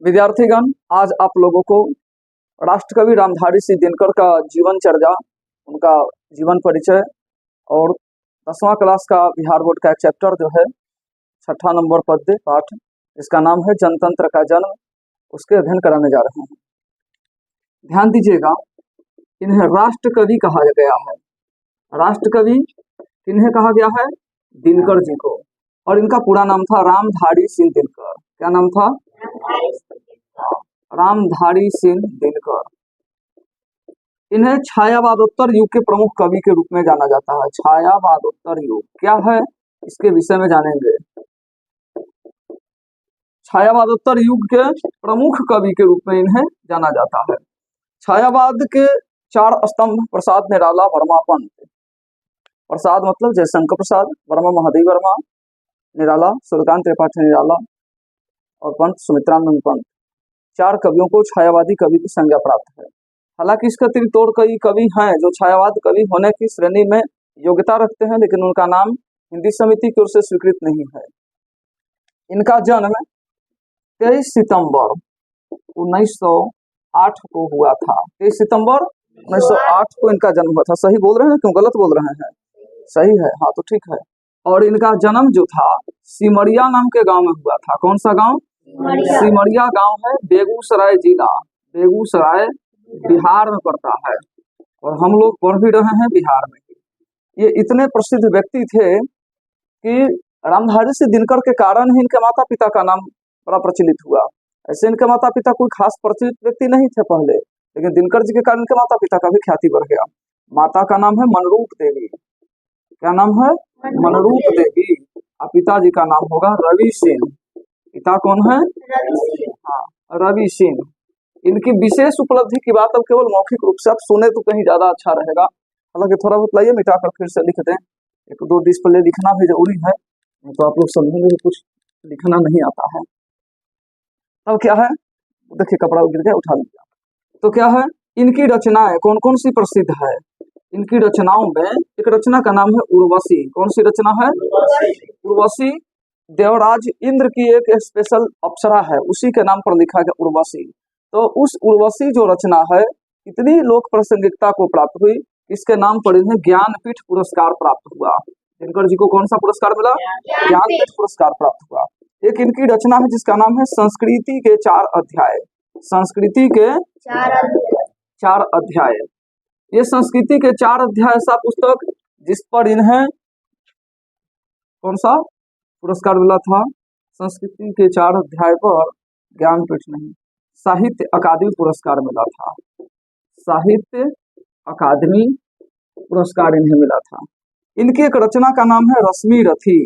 विद्यार्थीगण, आज आप लोगों को राष्ट्रकवि रामधारी सिंह दिनकर का जीवन चर्या, उनका जीवन परिचय और 10वां क्लास का बिहार बोर्ड का एक चैप्टर जो है 6ठा नंबर पद्य पाठ, इसका नाम है जनतंत्र का जन्म, उसके अध्ययन कराने जा रहे हैं। ध्यान दीजिएगा, इन्हें राष्ट्रकवि कहा गया है। राष्ट्रकवि किन्हें कहा गया है? दिनकर जी को। और इनका पूरा नाम था रामधारी सिंह दिनकर। क्या नाम था? रामधारी सिंह दिनकर। इन्हें छायावादोत्तर युग के प्रमुख कवि के रूप में जाना जाता है। छायावादोत्तर युग क्या है, इसके विषय में जानेंगे। छायावादोत्तर युग के प्रमुख कवि के रूप में इन्हें जाना जाता है। छायावाद के 4 स्तंभ प्रसाद निराला वर्मा पंत। प्रसाद मतलब जयशंकर प्रसाद, वर्मा महादेव वर्मा, निराला सूर्यकांत त्रिपाठी निराला और पंत सुमित्रानंद पंत। 4 कवियों को छायावादी कवि की संज्ञा प्राप्त है। हालांकि इसके अतिरिक्त और कई कवि हैं जो छायावाद कवि होने की श्रेणी में योग्यता रखते हैं, लेकिन उनका नाम हिंदी समिति की ओर से स्वीकृत नहीं है। इनका जन्म 23 सितंबर 1908 को हुआ था। 23 सितंबर 1908 को इनका जन्म हुआ था। सही बोल रहे हैं, क्यों गलत बोल रहे हैं? सही है, हाँ तो ठीक है। और इनका जन्म जो था सिमरिया नाम के गांव में हुआ था। कौन सा गांव? सिमरिया गांव है, बेगूसराय जिला, बेगूसराय बिहार में पड़ता है। और हम लोग पढ़ भी रहे हैं बिहार में। ये इतने प्रसिद्ध व्यक्ति थे कि रामधारी सिंह दिनकर के कारण ही इनके माता पिता का नाम बड़ा प्रचलित हुआ। ऐसे इनके माता पिता कोई खास प्रचलित व्यक्ति नहीं थे पहले, लेकिन दिनकर जी के कारण इनके माता पिता का भी ख्याति बढ़ गया। माता का नाम है मनरूप देवी। क्या नाम है? मनरूप देवी। और पिताजी का नाम होगा रवि सिंह। पिता कौन है? हाँ, रवि सिंह। इनकी विशेष उपलब्धि की बात अब केवल मौखिक रूप से आप सुने तो कहीं ज्यादा अच्छा रहेगा। हालांकि थोड़ा बहुत लाइए मिटाकर फिर से लिख दें। 1-2 डिस्प्ले लिखना भी जरूरी है, तो आप लोग समझेंगे कि कुछ लिखना नहीं आता है। अब क्या है, देखिए कपड़ा गिर गया, उठा लिया। तो क्या है, इनकी रचनाएं कौन कौन सी प्रसिद्ध है? इनकी रचनाओं में एक रचना का नाम है उर्वशी। कौन सी रचना है? उर्वशी देवराज इंद्र की एक स्पेशल अप्सरा है, उसी के नाम पर लिखा गया उर्वशी। तो उस उर्वशी जो रचना है इतनी लोक प्रासंगिकता को प्राप्त हुई, इसके नाम पर इन्हें ज्ञानपीठ पुरस्कार प्राप्त हुआ। दिनकर जी को कौन सा पुरस्कार मिला? ज्ञानपीठ पुरस्कार प्राप्त हुआ। एक इनकी रचना है जिसका नाम है संस्कृति के 4 अध्याय। संस्कृति के 4 अध्याय। ये संस्कृति के 4 अध्याय ऐसा पुस्तक जिस पर इन्हें कौन सा पुरस्कार मिला था? संस्कृति के 4 अध्याय पर ज्ञानपीठ नहीं, साहित्य अकादमी पुरस्कार मिला था। साहित्य अकादमी पुरस्कार इन्हें मिला था। इनकी एक रचना का नाम है रश्मि रथी।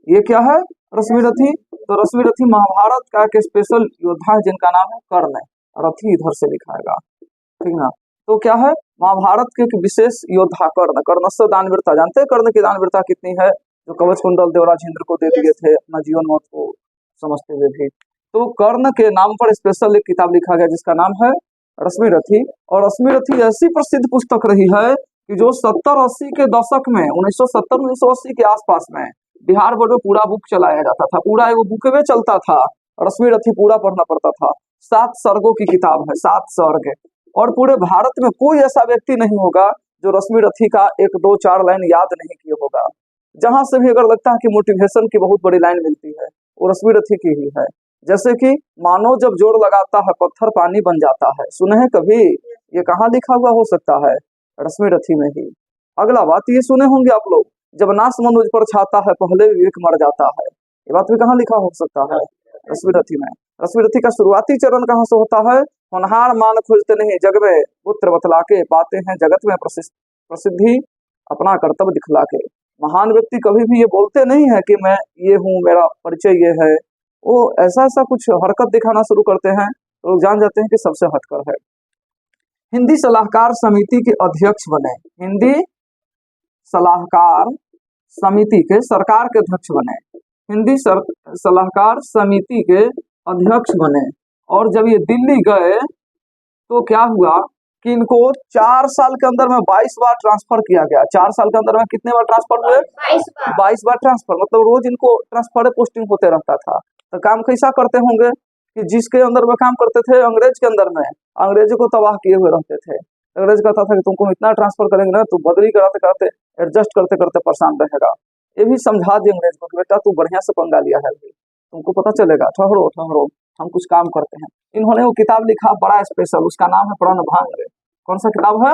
ये क्या है? रश्मि रथी। तो रश्मि रथी महाभारत का एक स्पेशल योद्धा है जिनका नाम है कर्ण। रथी इधर से लिखाएगा, ठीक ना? तो क्या है, महाभारत के एक विशेष योद्धा कर्ण। कर्णस्य दानवीरता, जानते हैं कर्ण की दानवीरता कितनी है? जो कवच कुंडल देवराज इंद्र को दे दिए थे अपना जीवन मौत को समझते हुए भी। तो कर्ण के नाम पर स्पेशल एक किताब लिखा गया जिसका नाम है रश्मि रथी। और रश्मि रथी ऐसी प्रसिद्ध पुस्तक रही है कि जो 70-80 के दशक में, 1970-1980 के आसपास में बिहार बोर्ड में पूरा बुक चलाया जाता था। पूरा एगो बुकवे चलता था, रश्मि रथी पूरा पढ़ना पड़ता था। 7 सर्गों की किताब है, 7 सर्ग। और पूरे भारत में कोई ऐसा व्यक्ति नहीं होगा जो रश्मि रथी का 1-2-4 लाइन याद नहीं किया होगा। जहां से भी अगर लगता है कि मोटिवेशन की बहुत बड़ी लाइन मिलती है, वो रश्मि रथी की ही है। जैसे कि मानो जब जोड़ लगाता है पत्थर पानी बन जाता है। सुने हैं कभी? ये कहाँ लिखा हुआ हो सकता है? रश्मि रथी में ही। अगला बात ये सुने होंगे आप लोग, जब नाश मनुज पर छाता है पहले विवेक मर जाता है। ये बात भी कहाँ लिखा हो सकता है? रश्मि रथी में। रश्मि रथी का शुरुआती चरण कहाँ से होता है? होनहार मान खोजते नहीं जग में, पुत्र बतला के पाते हैं जगत में प्रसिद्धि, अपना कर्तव्य दिखला के। महान व्यक्ति कभी भी ये बोलते नहीं है कि मैं ये हूँ, मेरा परिचय ये है। वो ऐसा कुछ हरकत दिखाना शुरू करते हैं तो लोग जान जाते हैं कि सबसे हटकर है। हिंदी सलाहकार समिति के अध्यक्ष बने। हिंदी सलाहकार समिति के, सरकार के अध्यक्ष बने। हिंदी सलाहकार समिति के अध्यक्ष बने। और जब ये दिल्ली गए तो क्या हुआ कि इनको 4 साल के अंदर में 22 बार ट्रांसफर किया गया। 4 साल के अंदर में कितने बार ट्रांसफर हुए? 22 बार ट्रांसफर। मतलब रोज इनको ट्रांसफर पोस्टिंग होते रहता था। तो काम कैसा करते होंगे? कि जिसके अंदर में काम करते थे अंग्रेज के अंदर में, अंग्रेजों को तबाह किए हुए रहते थे। अंग्रेज कहता था कि तुमको इतना ट्रांसफर करेंगे ना, तू बदली कराते कराते एडजस्ट करते करते परेशान रहेगा। ये भी समझा दिए अंग्रेज को कि बेटा तू बढ़िया से पंगा लिया है, अभी तुमको पता चलेगा, ठहरो ठहरो हम कुछ काम करते हैं। इन्होंने वो किताब लिखा बड़ा स्पेशल, उसका नाम है प्रणभंग। कौन सा किताब है?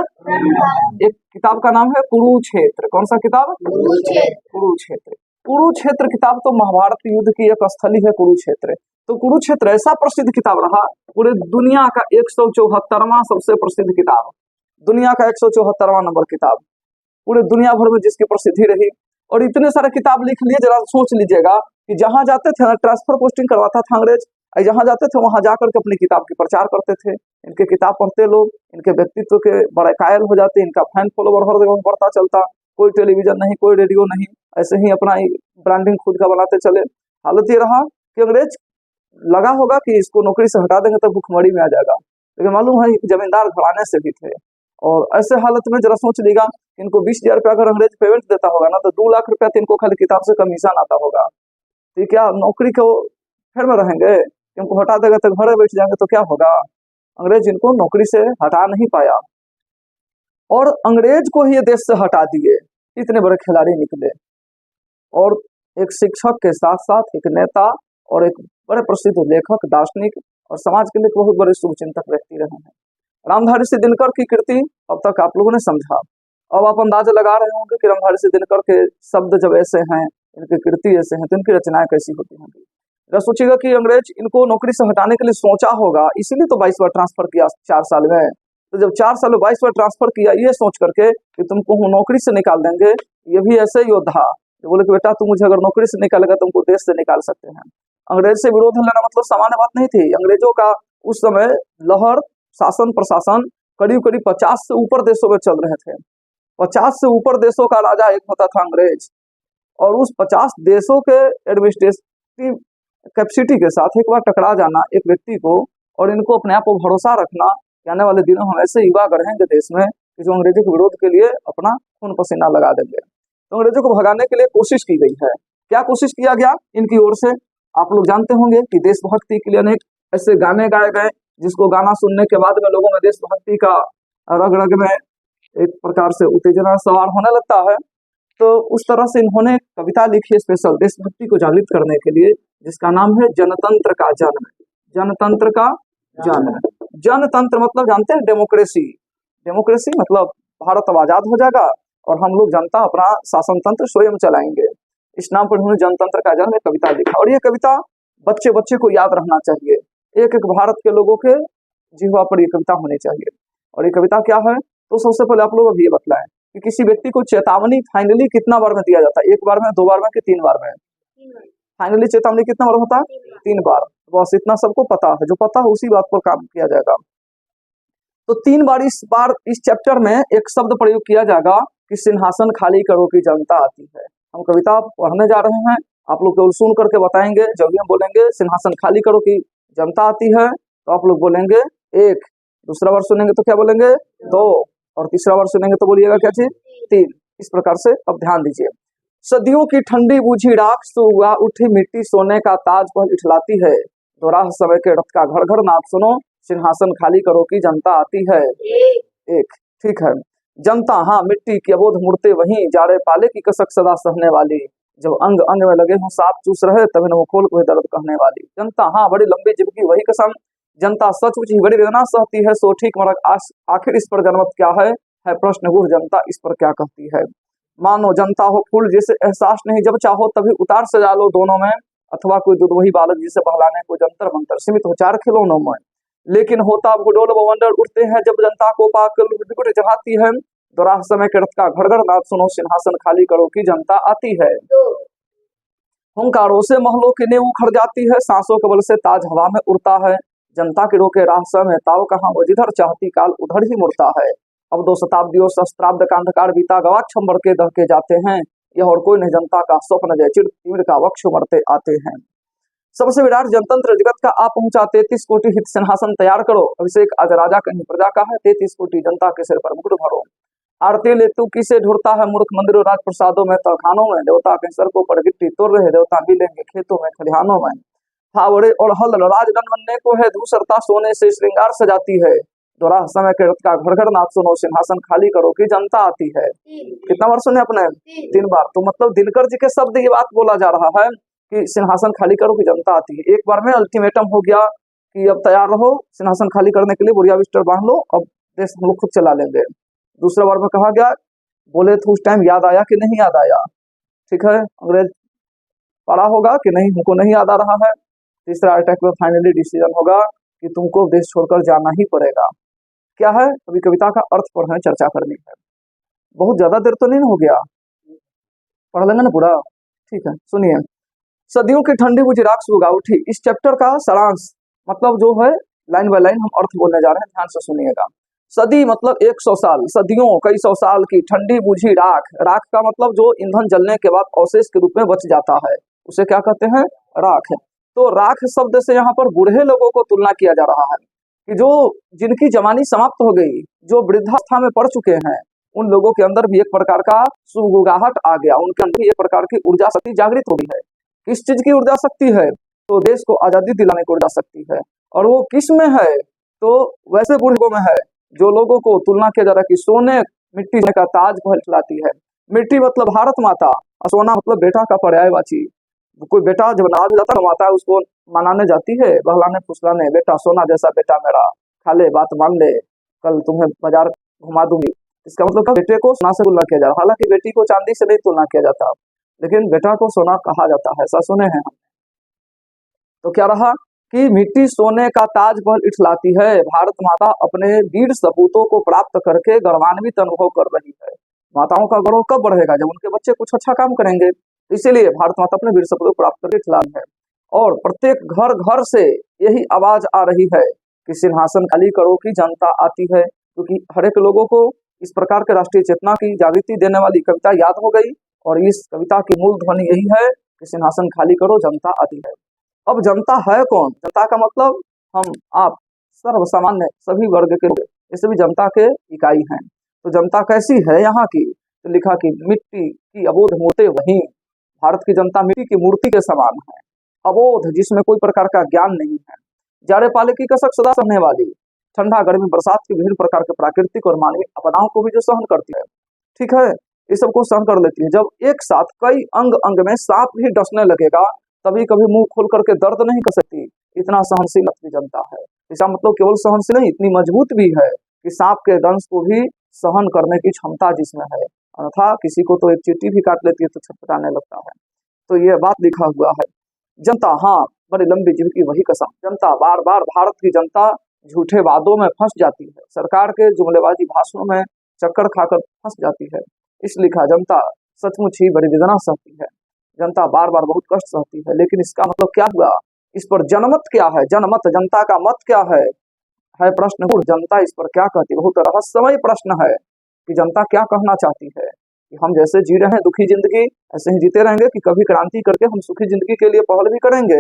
एक किताब का नाम है कुरुक्षेत्र। कौन सा किताब? कुरुक्षेत्र। कुरुक्षेत्र किताब तो महाभारत युद्ध की एक स्थली है कुरुक्षेत्र। तो कुरुक्षेत्र ऐसा प्रसिद्ध किताब रहा, पूरे दुनिया का 174वां सबसे प्रसिद्ध किताब, दुनिया का 174वां नंबर किताब, पूरे दुनिया भर में जिसकी प्रसिद्धि रही। और इतने सारे किताब लिख लिए, जरा सोच लीजिएगा कि जहां जाते थे ट्रांसफर पोस्टिंग करवाता था अंग्रेज, जहां जाते थे वहां जाकर के अपनी किताब की प्रचार करते थे। इनके किताब पढ़ते लोग, इनके व्यक्तित्व के बड़े कायल हो जाते, इनका फैन फॉलोवर हर जगह बढ़ता चलता। कोई टेलीविजन नहीं, कोई रेडियो नहीं, ऐसे ही अपना ब्रांडिंग खुद का बनाते चले। हालत ये रहा कि अंग्रेज लगा होगा कि इसको नौकरी से हटा देंगे तो भुखमरी में आ जाएगा, लेकिन मालूम है जमींदार घराने से भी थे। और ऐसे हालत में जरा सोच लीजिएगा, इनको 20,000 रुपया अगर अंग्रेज पेमेंट देता होगा ना, तो 2 लाख रुपया तो इनको खाली किताब से कमीशन आता होगा। तो क्या नौकरी को फिर में रहेंगे? इनको हटा देगा तो घर बैठ जाएंगे तो क्या होगा? अंग्रेज इनको नौकरी से हटा नहीं पाया, और अंग्रेज को ही ये देश से हटा दिए। इतने बड़े खिलाड़ी निकले, और एक शिक्षक के साथ साथ एक नेता और एक बड़े प्रसिद्ध लेखक, दार्शनिक और समाज के लिए बहुत बड़े शुभचिंतक व्यक्ति रहे हैं। रामधारी सिंह दिनकर की कृति अब तक आप लोगों ने समझा। अब आप अंदाजा लगा रहे होंगे कि रामधारी सिंह दिनकर के शब्द जब ऐसे हैं, इनकी कृति ऐसे हैं, तो इनकी रचनाएं कैसी होती होंगी। जरा सोचिएगा कि अंग्रेज इनको नौकरी से हटाने के लिए सोचा होगा, इसीलिए तो 22 बार ट्रांसफर किया 4 साल में। तो जब 4 साल में 22 बार ट्रांसफर किया, ये सोच करके कि तुमको हम नौकरी से निकाल देंगे, ये भी ऐसे योद्धा जो बोले कि बेटा तू मुझे अगर नौकरी से निकालेगा तुमको देश से निकाल सकते हैं। अंग्रेज से विरोध लेना मतलब सामान्य बात नहीं थी। अंग्रेजों का उस समय लहर, शासन प्रशासन करीब करीब 50 से ऊपर देशों में चल रहे थे। 50 से ऊपर देशों का राजा एक होता था अंग्रेज, और उस 50 देशों के एडमिनिस्ट्रेटिव कैपेसिटी के साथ एक बार टकरा जाना एक व्यक्ति को, और इनको अपने आप को भरोसा रखना कि आने वाले दिनों हम ऐसे युवा गढ़ेंगे देश में कि जो अंग्रेजों के विरोध के लिए अपना खून पसीना लगा देंगे। तो अंग्रेजों को भगाने के लिए कोशिश की गई है। क्या कोशिश किया गया इनकी ओर से? आप लोग जानते होंगे कि देशभक्ति के लिए अनेक ऐसे गाने गाए गए, जिसको गाना सुनने के बाद में लोगों में देशभक्ति का रग रग में एक प्रकार से उत्तेजना सवार होने लगता है। तो उस तरह से इन्होंने कविता लिखी है स्पेशल देशभक्ति को जागृत करने के लिए, जिसका नाम है जनतंत्र का जन्म। जनतंत्र का जन्म। जनतंत्र मतलब जानते हैं? डेमोक्रेसी। डेमोक्रेसी मतलब भारत अब आजाद हो जाएगा और हम लोग जनता अपना शासन तंत्र स्वयं चलाएंगे। इस नाम पर उन्होंने जनतंत्र का जन्म एक कविता लिखा, और ये कविता बच्चे बच्चे को याद रहना चाहिए। एक एक भारत के लोगों के जिह्वा पर ये कविता होनी चाहिए। और ये कविता क्या है? तो सबसे पहले आप लोग अभी ये बतलाएं कि किसी व्यक्ति को चेतावनी फाइनली कितना बार में दिया जाता है? 1 बार में, 2 बार में कि 3 बार में? फाइनली चेतावनी कितना बार होता है? 3 बार। बस इतना सबको पता है, जो पता है उसी बात पर काम किया जाएगा। तो 3 बार इस चैप्टर में एक शब्द प्रयोग किया जाएगा कि सिंहासन खाली करो की जनता आती है। हम कविता पढ़ने जा रहे हैं, आप लोग केवल सुन करके बताएंगे। जब भी हम बोलेंगे सिंहासन खाली करो की जनता आती है, तो आप लोग बोलेंगे 1, दूसरा बार सुनेंगे तो क्या बोलेंगे 2, और तीसरा बार सुनेंगे तो बोलिएगा क्या चीज 3। इस प्रकार से अब ध्यान दीजिए। सदियों की ठंडी बूझी राख सुबह उठी मिट्टी सोने का ताज पर इठलाती है, दोराह समय के रथ का घर घर नाद सुनो, सिंहासन खाली करो की जनता आती है। 1, ठीक है। जनता, हाँ, मिट्टी की अबोध मूर्ते वहीं, जाड़े पाले की कसक सदा सहने वाली, जब अंग अंग में लगे हों सांप चूस रहे तभी न वो खोल कोई दर्द कहने वाली। जनता, हाँ, बड़ी लंबी जिंदगी वही कसम, जनता सचमुच ही बड़ी वेदना सहती है, सो ठीक मरक आखिर इस पर जनमत क्या है प्रश्न गुर जनता इस पर क्या कहती है। मानो जनता हो फूल जिसे एहसास नहीं, जब चाहो तभी उतार सजा लो दोनों में, अथवा कोई दूध वही बालक जिसे बहलाने को जंतर मंतर सीमित हो 4 खिलौनों में। लेकिन होता भूडोल बवंडर उठते हैं जब जनता को पाकर लुट चढ़ाती है, दोराह समय के रथ का घड़घड़ नाद सुनो, सिंहासन खाली करो की जनता आती है। हुंकारों से महलों की नींव उखड़ जाती है, सांसों के बल से ताज हवा में उड़ता है, जनता के रोके राह समय ताव कहाँ, वो जिधर चाहती काल उधर ही मुड़ता है। अब 2 शताब्दियों सहस्त्राब्द का अंधकार बीता, गवाक्ष बढ़ के दह के जाते हैं, यह और कोई नहीं जनता का स्वप्न जय चिर तीर का वक्ष उमड़ते आते हैं। सबसे विराट जनतंत्र जगत का आप पहुंचा, 33 कोटि हित सिंहासन तैयार करो, अभिषेक आज राजा कहीं प्रजा का है, 33 कोटि जनता के सिर पर मुकुट भरो। आरती ले तू किसे ढूंढता है मूर्ख, मंदिरों राज प्रसादों में तहखानों में, देवता के सड़कों पर गिट्टी तोड़ रहे, देवता मिलेंगे खेतों में खलिहानों में। फावड़े और हल राजदंड बनने को है, धूसरता सोने से श्रृंगार सजाती है, दोरा समय के रथ का घर घर नाच सुनो, सिंहासन खाली करो कि जनता आती है। कितना बार सुने अपने? 3 बार। तो मतलब दिनकर जी के शब्द ये बात बोला जा रहा है कि सिंहासन खाली करो कि जनता आती है। एक बार में अल्टीमेटम हो गया कि अब तैयार रहो, सिंहासन खाली करने के लिए बोरिया बिस्तर बांध लो, अब देश हम लोग खुद चला लेंगे। दूसरा बार में कहा गया, बोले तो उस टाइम याद आया कि नहीं याद आया, ठीक है, अंग्रेज पड़ा होगा कि नहीं, हमको नहीं याद आ रहा है। तीसरा अटैक में फाइनली डिसीजन होगा कि तुमको देश छोड़कर जाना ही पड़ेगा। क्या है, अभी कविता का अर्थ पर हमें चर्चा करनी है। बहुत ज्यादा देर तो नहीं हो गया, पढ़ लेंगे ना पूरा, ठीक है। सुनिए, सदियों की ठंडी बुझी राख सुगा उठी, इस चैप्टर का सारांश मतलब जो है लाइन बाय लाइन हम अर्थ बोलने जा रहे हैं, ध्यान से सुनिएगा। सदी मतलब 100 साल, सदियों कई सौ साल की ठंडी बुझी राख, राख का मतलब जो ईंधन जलने के बाद अवशेष के रूप में बच जाता है उसे क्या कहते हैं, राख। तो राख शब्द से यहाँ पर बूढ़े लोगों को तुलना किया जा रहा है कि जो जिनकी जवानी समाप्त हो गई, जो वृद्धावस्था में पड़ चुके हैं, उन लोगों के अंदर भी एक प्रकार का सुगुगाहट आ गया, उनके अंदर भी एक प्रकार की ऊर्जा शक्ति जागृत हो गई है। किस चीज की ऊर्जा शक्ति है? तो देश को आजादी दिलाने की ऊर्जा शक्ति है। और वो किस में है? तो वैसे बूढ़ों में है जो लोगों को तुलना किया जा रहा है कि सोने मिट्टी का ताज कहलाती है। मिट्टी मतलब भारत माता, और सोना मतलब बेटा का पर्यायवाची। कोई बेटा जब नाज जाता है माता उसको मनाने जाती है, बहलाने फुसलाने, बेटा सोना जैसा बेटा मेरा, खा ले बात मान ले, कल तुम्हें बाजार घुमा दूंगी। इसका मतलब बेटे को सोना से तुलना किया जा रहा है। हालांकि बेटी को चांदी से नहीं तुलना किया जाता, लेकिन बेटा को सोना कहा जाता है, ऐसा सुने हैं हम। तो क्या रहा कि मिट्टी सोने का ताज पहल इठलाती है, भारत माता अपने वीर सपूतों को प्राप्त करके गौरवान्वित अनुभव कर रही है। माताओं का गौरव कब बढ़ेगा? जब उनके बच्चे कुछ अच्छा काम करेंगे। इसीलिए भारत माता अपने वीर सपूतों को प्राप्त करके इठलाई है। और प्रत्येक घर घर से यही आवाज आ रही है कि सिंहासन खाली करो की जनता आती है, क्योंकि हर एक लोगों को इस प्रकार के राष्ट्रीय चेतना की जागृति देने वाली कविता याद हो गई। और इस कविता की मूल ध्वनि यही है कि सिंहासन खाली करो जनता आती है। अब जनता है कौन? जनता का मतलब हम आप सर्वसामान्य सभी वर्ग के लोग, ये सभी जनता के इकाई हैं। तो जनता कैसी है यहाँ की? तो लिखा कि मिट्टी की अबोध मूर्ति वही, भारत की जनता मिट्टी की मूर्ति के समान है, अबोध जिसमें कोई प्रकार का ज्ञान नहीं है, जाड़े पाले की कसक सदा सहने वाली, ठंडा गर्मी बरसात की विभिन्न प्रकार के प्राकृतिक और मानवीय आपदाओं को भी जो सहन करती है, ठीक है, ये सबको सहन कर लेती है। जब एक साथ कई अंग अंग में सांप भी डसने लगेगा तभी कभी मुंह खोल करके दर्द नहीं कर सकती, इतना सहनशील अपनी जनता है। इसका मतलब केवल सहनशील नहीं, इतनी मजबूत भी है कि सांप के दंश को भी सहन करने की क्षमता जिसमें है। अन्यथा किसी को तो एक चींटी भी काट लेती है तो छटपटाने लगता है। तो ये बात लिखा हुआ है। जनता, हाँ, बड़ी लंबी जीव की वही कसम। जनता बार बार, भारत की जनता झूठे वादों में फंस जाती है, सरकार के जुमलेबाजी भाषणों में चक्कर खाकर फंस जाती है। इस लिखा जनता सचमुच ही बड़ी वेदना सहती है, जनता बार बार बहुत कष्ट सहती है। लेकिन इसका मतलब क्या हुआ? इस पर जनमत क्या है? जनमत, जनता का मत क्या है प्रश्न। जनता इस पर क्या कहती है? बहुत रहस्यमय प्रश्न है कि जनता क्या कहना चाहती है। कि हम जैसे जी रहे हैं दुखी जिंदगी, ऐसे ही जीते रहेंगे कि कभी क्रांति करके हम सुखी जिंदगी के लिए पहल भी करेंगे?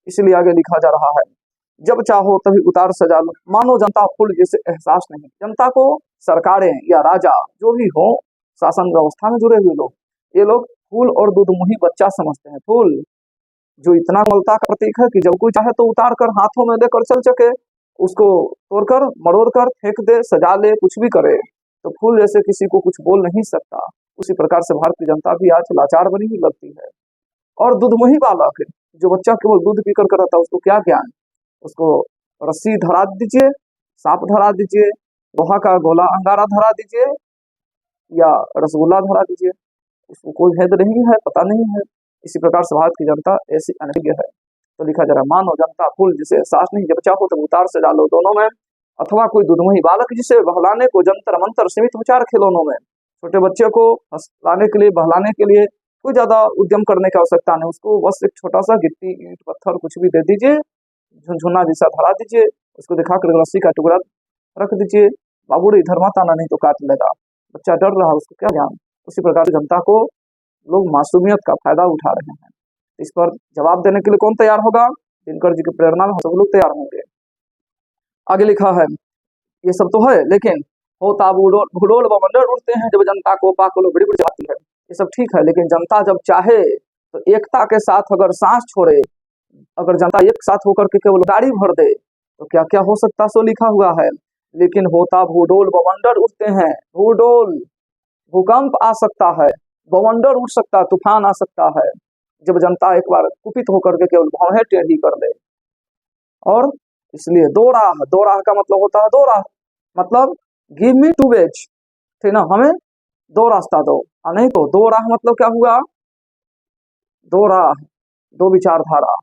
इसलिए आगे लिखा जा रहा है, जब चाहो तभी उतार सजा लो, मानो जनता फूल जैसे एहसास नहीं। जनता को सरकारें या राजा जो भी हो, शासन व्यवस्था में जुड़े हुए लोग, ये लोग फूल और दूध मुही बच्चा समझते हैं। फूल जो इतना कोमलता का प्रतीक है कि जब कोई चाहे तो उतार कर हाथों में लेकर चल सके, उसको तोड़कर मरोड़ कर फेंक दे, सजा ले, कुछ भी करे। तो फूल जैसे किसी को कुछ बोल नहीं सकता, उसी प्रकार से भारत की जनता भी आज लाचार बनी ही लगती है। और दूधमुही बालक, जो बच्चा केवल दूध पीकर कर रहता है, उसको क्या ज्ञान? उसको रस्सी धरा दीजिए, सांप धरा दीजिए, लोहा का गोला अंगारा धरा दीजिए या रसगुल्ला धरा दीजिए, उसको कोई भेद नहीं है, पता नहीं है। इसी प्रकार से भारत की जनता ऐसी अनभिज्ञ है। तो लिखा जा रहा है, मानो जनता फूल जिसे एहसास नहीं, जब चाहो तब उतार से डालो दोनों में, अथवा कोई दुधमुही बालक जिसे बहलाने को जंतर मंतर सीमित विचार खिलौनों में। छोटे बच्चे को हंसाने के लिए, बहलाने के लिए कोई ज्यादा उद्यम करने की आवश्यकता नहीं, उसको बस एक छोटा सा गिट्टी ईंट पत्थर कुछ भी दे दीजिए, झुनझुना जैसा धरा दीजिए, उसको दिखाकर रस्सी का टुकड़ा रख दीजिए, बाबू रे इधर मत आना नहीं तो काट लेगा। बच्चा डर रहा, उसको क्या ज्ञान? उसी प्रकार जनता को लोग मासूमियत का फायदा उठा रहे हैं। इस पर जवाब देने के लिए कौन तैयार होगा? दिनकर जी की प्रेरणा में हम सब लोग तैयार होंगे। आगे लिखा है, ये सब तो है, लेकिन होता भूडोल बमंडल उड़ते हैं जब जनता को पाकुल बड़ी बड़ी जाती है। ये सब ठीक है, लेकिन जनता जब चाहे तो एकता के साथ अगर सांस छोड़े अगर जनता एक साथ होकर के केवल गाड़ी भर दे तो क्या क्या हो सकता सो लिखा हुआ है। लेकिन होता भूडोल बवंडर उठते हैं, भूडोल भूकंप आ सकता है, बवंडर उठ सकता है, तूफान आ सकता है, जब जनता एक बार कुपित होकर के केवल भौहें टेढ़ी कर दे। और इसलिए दो राह का मतलब होता है, दो राह मतलब गिव मी टू वेज, ठीक ना, हमें दो रास्ता दो। नहीं तो दो राह मतलब क्या हुआ, दो राह दो विचारधारा,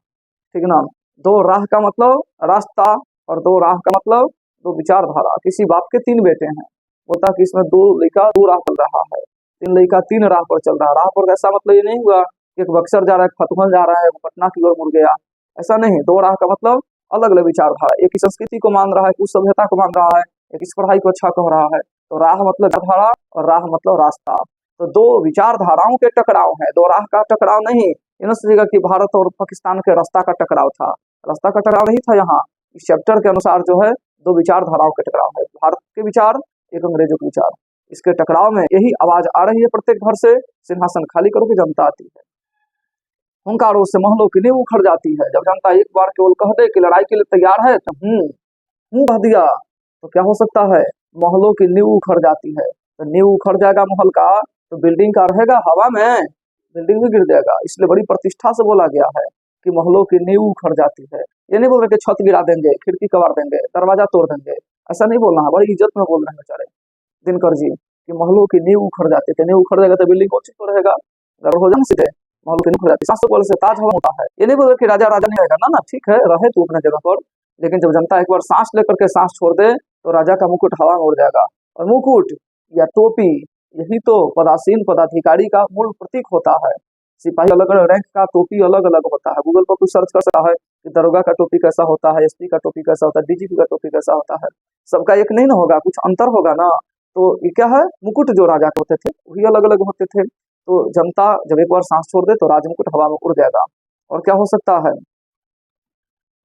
ठीक ना। दो राह का मतलब रास्ता और दो राह का मतलब दो विचारधारा। किसी बाप के तीन बेटे हैं, बोलता कि इसमें दो लड़का दो राह चल रहा है, तीन लड़का तीन राह पर चल रहा है। राह पर ऐसा मतलब ये नहीं हुआ कि एक बक्सर जा रहा है, एक फतुहल जा रहा है, एक पटना की ओर मुड़ गया, ऐसा नहीं। दो राह का मतलब अलग अलग विचारधारा, एक ही संस्कृति को मान रहा है, कुछ सभ्यता को मान रहा है, एक इस पढ़ाई को अच्छा कह रहा है। तो राह मतलब धारा और राह मतलब रास्ता। तो दो विचारधाराओं के टकराव है, दो राह का टकराव नहीं। ये न सोचिएगा कि भारत और पाकिस्तान के रास्ता का टकराव था, रास्ता का टकराव नहीं था। यहाँ इस चैप्टर के अनुसार जो है दो विचारधाराओं के टकराव है, भारत के विचार एक अंग्रेजों के विचार। इसके टकराव में यही आवाज आ रही है प्रत्येक घर से, सिंहासन खाली करो कि जनता आती है। हुंकारों से महलों की नींव उखड़ जाती है। जब जनता एक बार केवल कह दे कि लड़ाई के लिए तैयार है तो कह दिया तो क्या हो सकता है, महलों की नींव उखड़ जाती है। तो नींव उखड़ जाएगा महल का तो बिल्डिंग का रहेगा हवा में, बिल्डिंग भी गिर जाएगा। इसलिए बड़ी प्रतिष्ठा से बोला गया है कि महलों की नींव उखड़ जाती है। ये नहीं बोल रहे कि छत गिरा देंगे, खिड़की कबाड़ देंगे, दरवाजा तोड़ देंगे, ऐसा नहीं बोलना है। बड़ी इज्जत में बोल रहे हैं बेचारे दिनकर जी कि महलों की नींव उखड़ जाती है। नींव उखड़ जाएगा तो बिल्डिंग कौन सी तो रहेगा, गड़बड़ हो जाना सीधे। महलों की नींव उखड़ जाती है, 700 से ताज हवा होता है। ये नहीं बोल रहे कि राजा राजा नहीं रहेगा, ना ना, ठीक है रहे तू अपने जगह पर, लेकिन जब जनता एक बार सांस लेकर के सांस छोड़ दे तो राजा का मुकुट हवा में उड़ जाएगा। और मुकुट या टोपी यही तो पदासीन पदाधिकारी का मूल प्रतीक होता है। सिपाही अलग अलग रैंक का टोपी अलग अलग होता है। गूगल पर कुछ सर्च कर सकता है कि दरोगा का टोपी कैसा होता है, एसपी का टोपी कैसा होता है, डीजीपी का टोपी कैसा होता है। सबका एक नहीं ना होगा, कुछ अंतर होगा ना। तो ये क्या है, मुकुट जो राजा के होते थे वही अलग अलग होते थे। तो जनता जब एक बार सांस छोड़ दे तो राजमुकुट हवा में उड़ जाएगा। और क्या हो सकता है,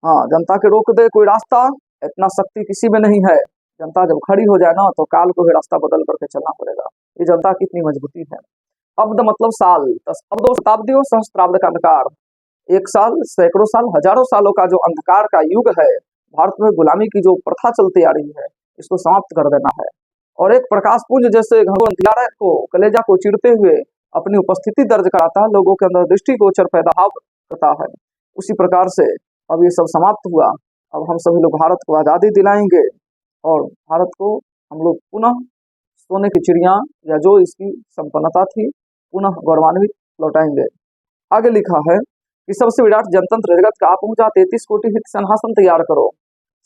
हाँ, जनता के रोक दे कोई रास्ता, इतना शक्ति किसी में नहीं है। जनता जब खड़ी हो जाए ना तो काल को भी रास्ता बदल करके चलना पड़ेगा। ये जनता की इतनी मजबूती है। अब्द मतलब साल, अब्दो शताब्दियों सहस्त्राब्द का अंधकार, एक साल, सैकड़ों साल, हजारों सालों का जो अंधकार का युग है, भारत में गुलामी की जो प्रथा चलती आ रही है, इसको समाप्त कर देना है। और एक प्रकाश पुंज जैसे घनघोर अंधियारे को, कलेजा को चीरते हुए अपनी उपस्थिति दर्ज कराता है, लोगों के अंदर दृष्टिगोचर पैदा करता है। उसी प्रकार से अब ये सब समाप्त हुआ। अब हम सभी लोग भारत को आज़ादी दिलाएंगे और भारत को हम लोग पुनः सोने की चिड़िया या जो इसकी संपन्नता थी पुनः गौरवान्वित लौटाएंगे। आगे लिखा है कि सबसे विराट जनतंत्र जगत का आप पहुंचा 33 कोटि हित सिंहासन तैयार करो।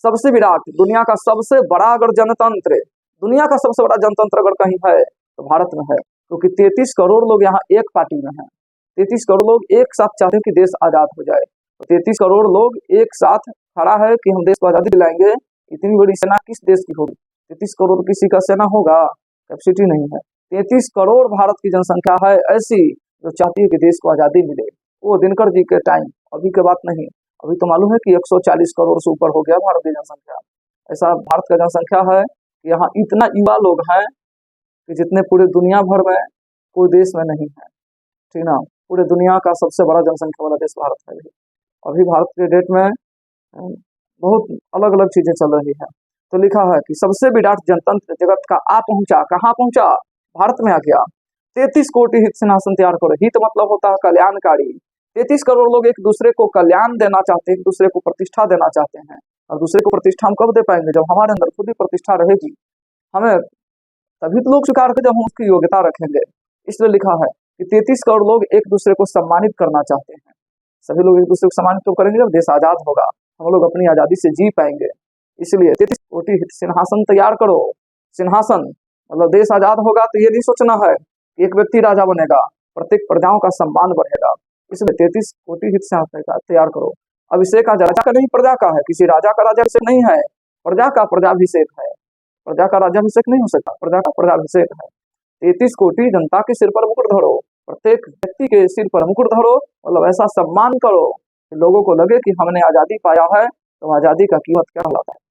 सबसे विराट, दुनिया का सबसे बड़ा अगर जनतंत्र, दुनिया का सबसे बड़ा जनतंत्र अगर कहीं है तो भारत में है, क्योंकि 33 करोड़ लोग यहाँ एक पार्टी में हैं। 33 करोड़ लोग एक साथ चाहते हैं कि देश आजाद हो जाए। तो 33 करोड़ लोग एक साथ खड़ा है कि हम देश को आजादी दिलाएंगे। इतनी बड़ी सेना किस देश की होगी, 33 करोड़ किसी का सेना होगा, कैपेसिटी नहीं है। 33 करोड़ भारत की जनसंख्या है ऐसी जो चाहती है कि देश को आजादी मिले। वो दिनकर जी के टाइम, अभी की बात नहीं। अभी तो मालूम है कि 140 करोड़ से ऊपर हो गया भारत की जनसंख्या। ऐसा भारत का जनसंख्या है कि यहाँ इतना युवा लोग हैं कि जितने पूरे दुनिया भर में कोई देश में नहीं है, ठीक ना। पूरे दुनिया का सबसे बड़ा जनसंख्या वाला देश भारत है। अभी भारत के डेट में बहुत अलग अलग चीजें चल रही है। तो लिखा है कि सबसे विराट जनतंत्र जगत का आ पहुंचा, कहाँ पहुंचा, भारत में आ गया। 33 कोटि हित सिंहासन तैयार करो। हित मतलब होता है कल्याणकारी। 33 करोड़ लोग एक दूसरे को कल्याण देना चाहते हैं, एक दूसरे को प्रतिष्ठा देना चाहते हैं। और दूसरे को प्रतिष्ठा हम कब दे पाएंगे, जब हमारे अंदर खुद ही प्रतिष्ठा रहेगी। हमें तभी तो लोग स्वीकार करें जब हम उसकी योग्यता रखेंगे। इसलिए लिखा है कि 33 करोड़ लोग एक दूसरे को सम्मानित करना चाहते हैं। सभी लोग एक दूसरे को सम्मानित तो करेंगे जब देश आजाद होगा, हम लोग अपनी आजादी से जी पाएंगे। इसलिए 33 कोटि हित सिंहासन तैयार करो। सिंहासन मतलब देश आजाद होगा तो ये नहीं सोचना है कि एक व्यक्ति राजा बनेगा, प्रत्येक प्रजाओं का सम्मान बढ़ेगा। इसलिए 33 कोटि हित सिंहासन तैयार करो। अभिषेक आज राजा का नहीं प्रजा का है, किसी राजा का राज्याभिषेक नहीं है, प्रजा का प्रजाभिषेक है। प्रजा का राज्याभिषेक नहीं हो सकता, प्रजा का प्रजाभिषेक है। 33 कोटि जनता के सिर पर मुकुट धरो, प्रत्येक व्यक्ति के सिर पर मुकुट धरो, मतलब ऐसा सम्मान करो कि लोगों को लगे कि हमने आजादी पाया है, तो आजादी का कीमत क्या होता है।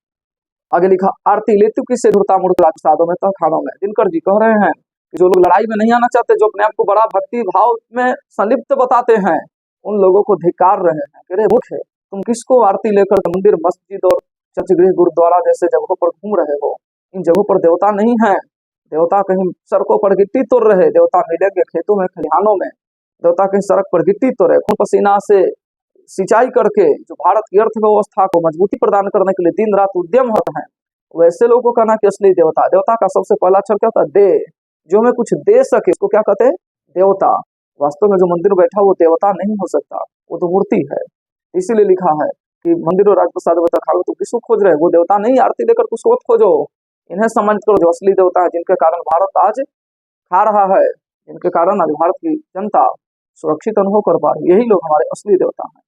आगे लिखा, आरती लेतु की से धुरता मुड़ता साधों में खानों में। दिनकर जी कह रहे हैं कि जो लोग लड़ाई में नहीं आना चाहते, जो अपने आप को बड़ा भक्ति भाव में संलिप्त बताते हैं, उन लोगों को धिक्कार रहे हैं कि अरे मूर्ख है, तुम किसको आरती लेकर मंदिर, मस्जिद और चर्चगृह, गुरुद्वारा जैसे जगहों पर घूम रहे हो। इन जगहों पर देवता नहीं है। देवता कहीं सड़कों पर गिट्टी तोड़ रहे, देवता मिलेंगे खेतों में, खलिहानों में। देवता कहीं सड़क पर गिट्टी तोड़े, खून पसीना से सिंचाई करके जो भारत की अर्थव्यवस्था को मजबूती प्रदान करने के लिए दिन रात उद्यम होते हैं, वैसे लोगों को कहना कि असली देवता। देवता का सबसे पहला अक्षर क्या होता है? दे। जो हमें कुछ दे सके उसको क्या कहते हैं? देवता। वास्तव में जो मंदिर में बैठा वो देवता नहीं हो सकता, वो तो मूर्ति है। इसीलिए लिखा है कि मंदिर और राजप्रसाद में खाओ तो किसको खोज रहे? वो देवता नहीं, आरती लेकर उसको मत खोजो। इन्हें सम्मानित करो जो असली देवता है, जिनके कारण भारत आज खा रहा है, जिनके कारण आज भारत की जनता सुरक्षित अनुभव कर पा रही है। यही लोग हमारे असली देवता हैं।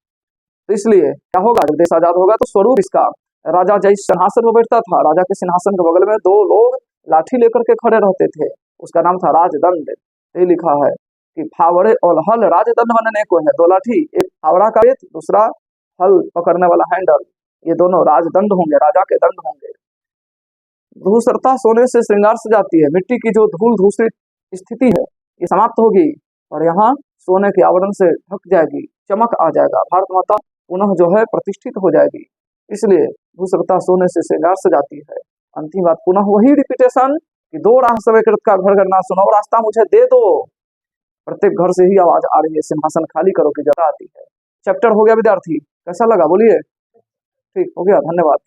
तो इसलिए क्या होगा, जब देश आजाद होगा तो स्वरूप इसका, राजा जिस सिंहासन पर बैठता था, राजा के सिंहासन के बगल में दो लोग लाठी लेकर के खड़े रहते थे, उसका नाम था राजदंड। ये लिखा है कि फावड़े और हल राजदंड बनने को है। दो लाठी, एक फावड़ा का बेत, दूसरा हल पकड़ने वाला हैंडल, ये दोनों राजदंड होंगे, राजा के दंड होंगे। धूसरता सोने से श्रृंगार से जाती है। मिट्टी की जो धूल धूसरी स्थिति है ये समाप्त होगी और यहाँ सोने के आवरण से ढक जाएगी, चमक आ जाएगा, भारत माता पुनः जो है प्रतिष्ठित हो जाएगी। इसलिए धूसरता सोने से श्रृंगार से जाती है। अंतिम बात पुनः वही रिपीटेशन कि दो राह सब कृत का घर घर ना सुनो, रास्ता मुझे दे दो। प्रत्येक घर से ही आवाज आ रही है, सिंहासन खाली करो की जगह आती है। चैप्टर हो गया विद्यार्थी, कैसा लगा बोलिए? ठीक हो गया, धन्यवाद।